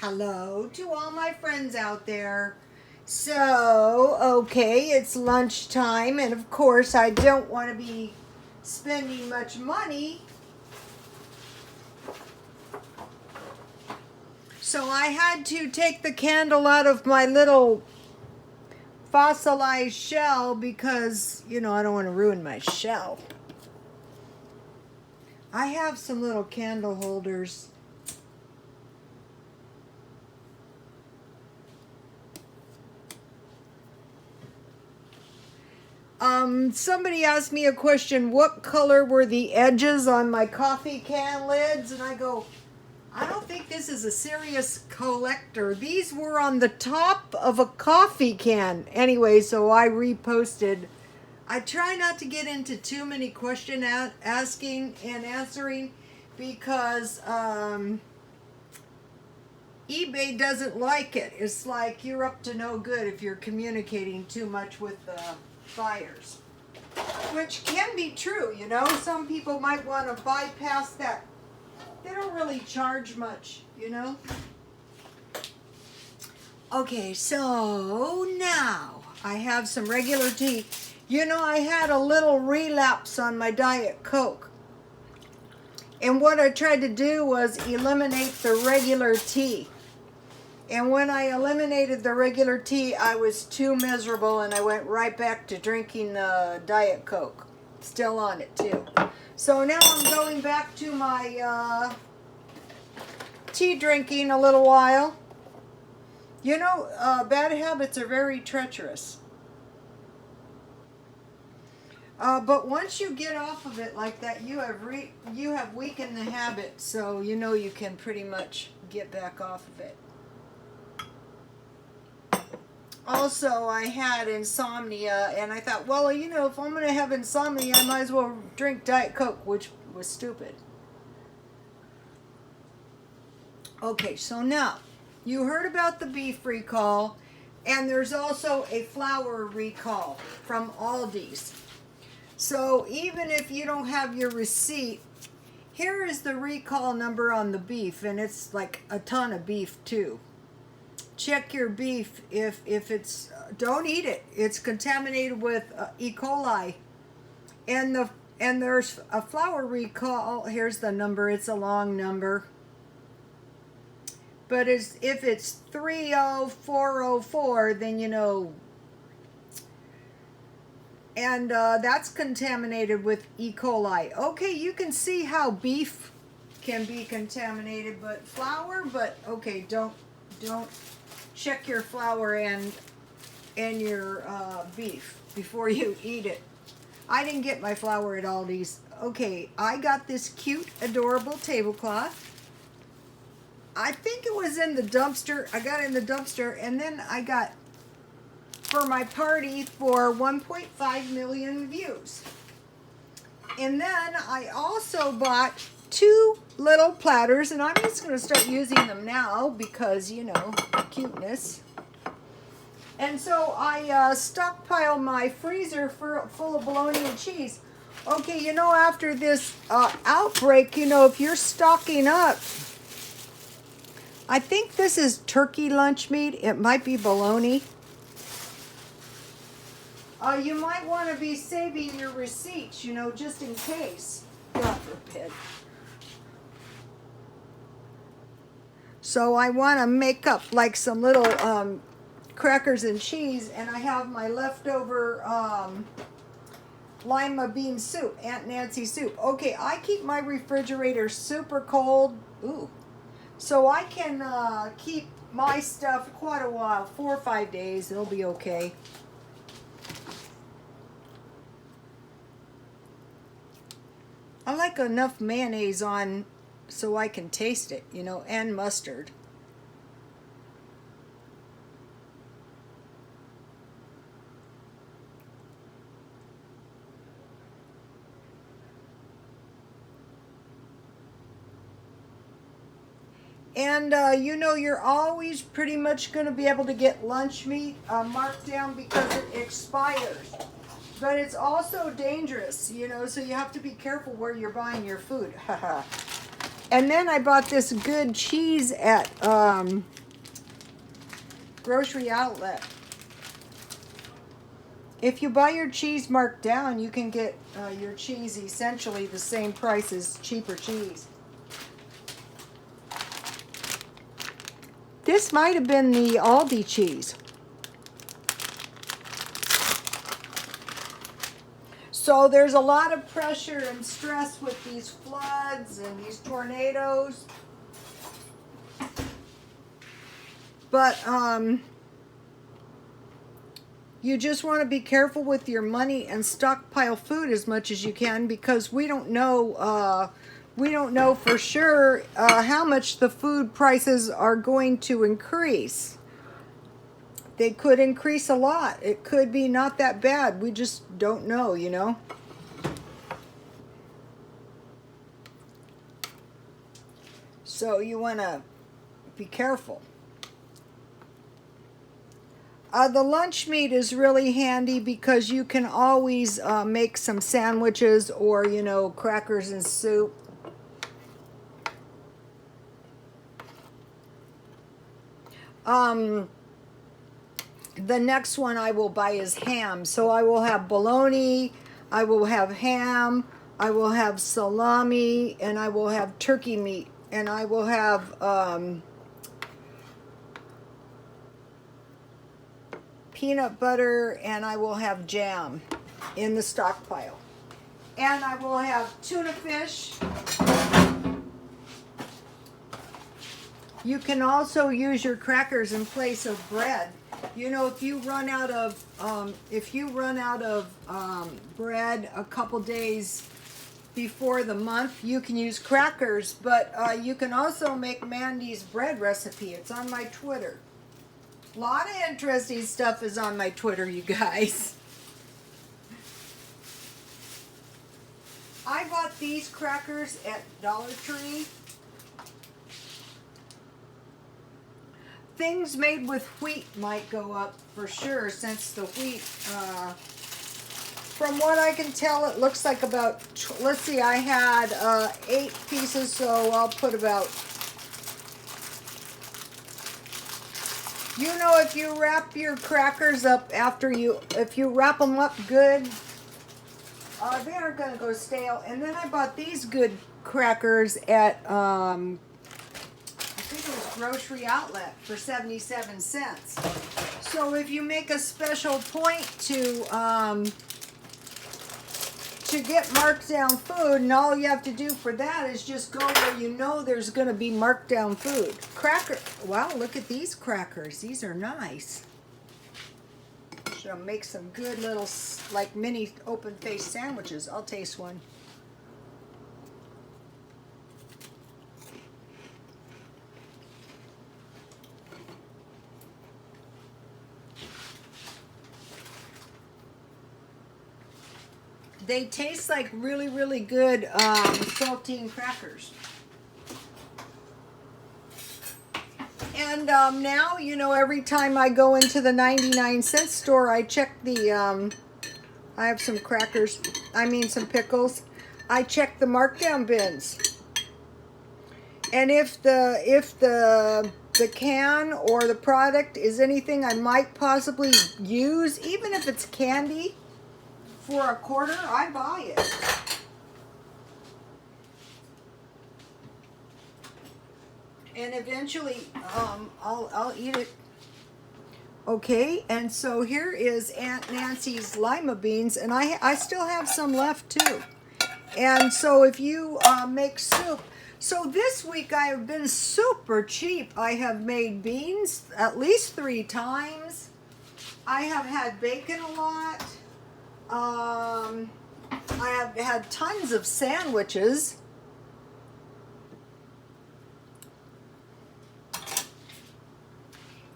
Hello to all my friends out there. So, okay, it's lunchtime, and of course, I don't want to be spending much money. So, I had to take the candle out of my little fossilized shell because, I don't want to ruin my shell. I have some little candle holders. Somebody asked me a question, what color were the edges on my coffee can lids? And I go, I don't think this is a serious collector. These were on the top of a coffee can. Anyway, so I reposted. I try not to get into too many question asking and answering because eBay doesn't like it. It's like you're up to no good if you're communicating too much with the buyers, which can be true. Some people might want to bypass that. They don't really charge much. Okay, so now I have some regular tea. I had a little relapse on my Diet Coke, and what I tried to do was eliminate the regular tea. And when I eliminated the regular tea, I was too miserable, and I went right back to drinking the Diet Coke. Still on it, too. So now I'm going back to my tea drinking a little while. Bad habits are very treacherous. But once you get off of it like that, you have weakened the habit, so you can pretty much get back off of it. Also, I had insomnia, and I thought, well, if I'm going to have insomnia, I might as well drink Diet Coke, which was stupid. Okay, so now, you heard about the beef recall, and there's also a flour recall from Aldi's. So even if you don't have your receipt, here is the recall number on the beef, and it's like a ton of beef too. Check your beef if it's, don't eat it. It's contaminated with E. coli. And there's a flour recall. Here's the number. It's a long number. But if it's 30404, then and that's contaminated with E. coli. Okay, you can see how beef can be contaminated, but flour, okay, don't check your flour and your beef before you eat it. I didn't get my flour at Aldi's. Okay, I got this cute, adorable tablecloth. I think it was in the dumpster. I got it in the dumpster, and then I got for my party for 1.5 million views. And then I also bought 2 little platters, and I'm just going to start using them now because, cuteness. And so I stockpile my freezer full of bologna and cheese. Okay, after this outbreak, if you're stocking up, I think this is turkey lunch meat. It might be bologna. You might want to be saving your receipts, just in case. God forbid. So I want to make up like some little crackers and cheese, and I have my leftover lima bean soup, Aunt Nancy soup. Okay, I keep my refrigerator super cold. Ooh. So I can keep my stuff quite a while, 4 or 5 days. It'll be okay. I like enough mayonnaise on so I can taste it, and mustard. And you're always pretty much going to be able to get lunch meat marked down because it expires. But it's also dangerous, so you have to be careful where you're buying your food. And then I bought this good cheese at Grocery Outlet. If you buy your cheese marked down, you can get your cheese essentially the same price as cheaper cheese. This might have been the Aldi cheese. So there's a lot of pressure and stress with these floods and these tornadoes. But you just want to be careful with your money and stockpile food as much as you can, because we don't know for sure how much the food prices are going to increase. They could increase a lot. It could be not that bad. We just don't know, you know. So you want to be careful. The lunch meat is really handy because you can always make some sandwiches or, you know, crackers and soup. The next one I will buy is ham. So I will have bologna, I will have ham, I will have salami, and I will have turkey meat. And I will have peanut butter, and I will have jam in the stockpile. And I will have tuna fish. You can also use your crackers in place of bread. You know, if you run out of bread a couple days before the month, you can use crackers. But you can also make Mandy's bread recipe. It's on my Twitter. A lot of interesting stuff is on my Twitter, you guys. I bought these crackers at Dollar Tree. Things made with wheat might go up for sure, since the wheat, from what I can tell, it looks like about, let's see, I had 8 pieces, so I'll put about, you know, if you wrap your crackers up if you wrap them up good, they aren't going to go stale. And then I bought these good crackers at, I think it was Grocery Outlet for 77 cents. So if you make a special point to get marked down food, and all you have to do for that is just go where you know there's going to be marked down food. Wow, look at these crackers. These are nice. Should make some good little, like, mini open-faced sandwiches. I'll taste one. They taste like really, really good saltine crackers. And now, you know, every time I go into the 99-cent store, I check the, I have some crackers, some pickles. I check the markdown bins. And if the can or the product is anything I might possibly use, even if it's candy, for $0.25, I buy it. And eventually, I'll eat it. Okay, and so here is Aunt Nancy's lima beans, and I still have some left too. And so if you make soup, so this week I have been super cheap. I have made beans at least 3 times. I have had bacon a lot. I have had tons of sandwiches.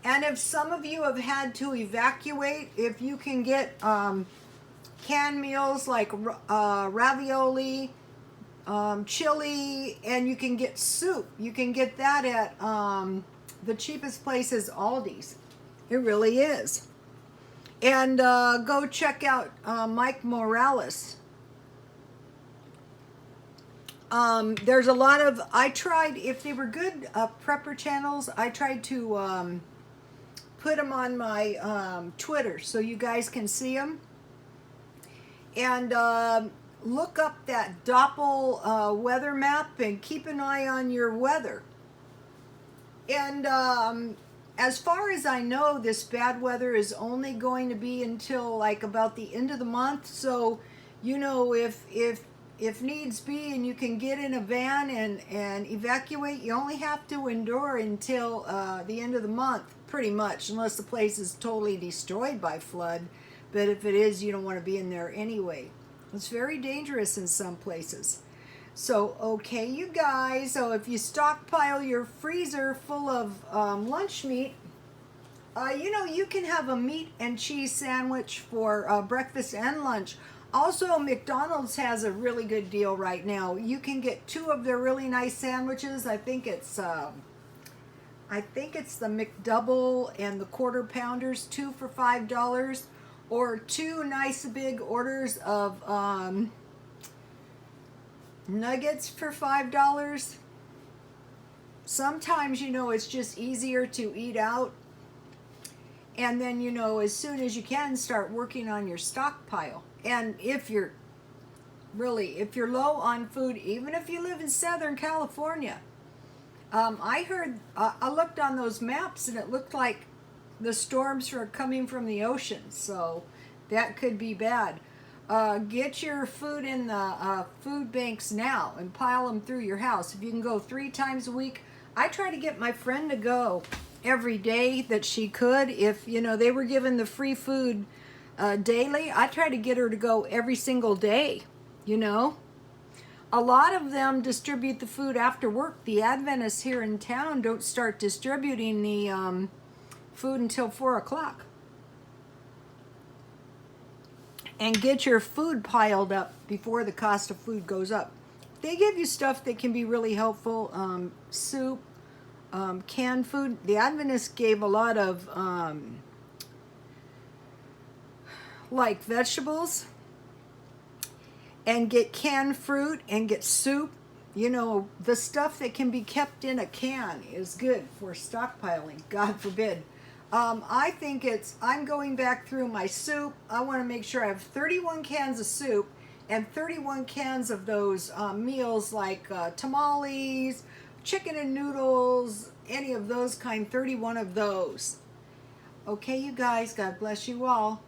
And if some of you have had to evacuate, if you can get canned meals like ravioli, chili, and you can get soup, you can get that at the cheapest place is Aldi's. It really is. And go check out Mike Morales. There's a lot of, I tried, if they were good prepper channels, I tried to put them on my Twitter so you guys can see them. And look up that Doppel weather map and keep an eye on your weather. And as far as I know, this bad weather is only going to be until like about the end of the month. So, you know, if needs be and you can get in a van and evacuate, you only have to endure until the end of the month, pretty much, unless the place is totally destroyed by flood. But if it is, you don't want to be in there anyway. It's very dangerous in some places. So, okay, you guys, so if you stockpile your freezer full of lunch meat, you know, you can have a meat and cheese sandwich for breakfast and lunch. Also, McDonald's has a really good deal right now. You can get 2 of their really nice sandwiches. I think it's the McDouble and the Quarter Pounders, 2 for $5, or 2 nice big orders of nuggets for $5. Sometimes, you know, it's just easier to eat out. And then, you know, as soon as you can, start working on your stockpile. And if you're low on food, even if you live in Southern California, I looked on those maps and it looked like the storms are coming from the ocean. So that could be bad. Get your food in the food banks now and pile them through your house. If you can go 3 times a week, I try to get my friend to go every day that she could. If, you know, they were given the free food daily, I try to get her to go every single day, you know. A lot of them distribute the food after work. The Adventists here in town don't start distributing the food until 4 o'clock. And get your food piled up before the cost of food goes up. They give you stuff that can be really helpful. Soup, canned food. The Adventists gave a lot of like vegetables, and get canned fruit and get soup. You know, the stuff that can be kept in a can is good for stockpiling, God forbid. I'm going back through my soup. I want to make sure I have 31 cans of soup and 31 cans of those meals like tamales, chicken and noodles, any of those kind, 31 of those. Okay, you guys, God bless you all.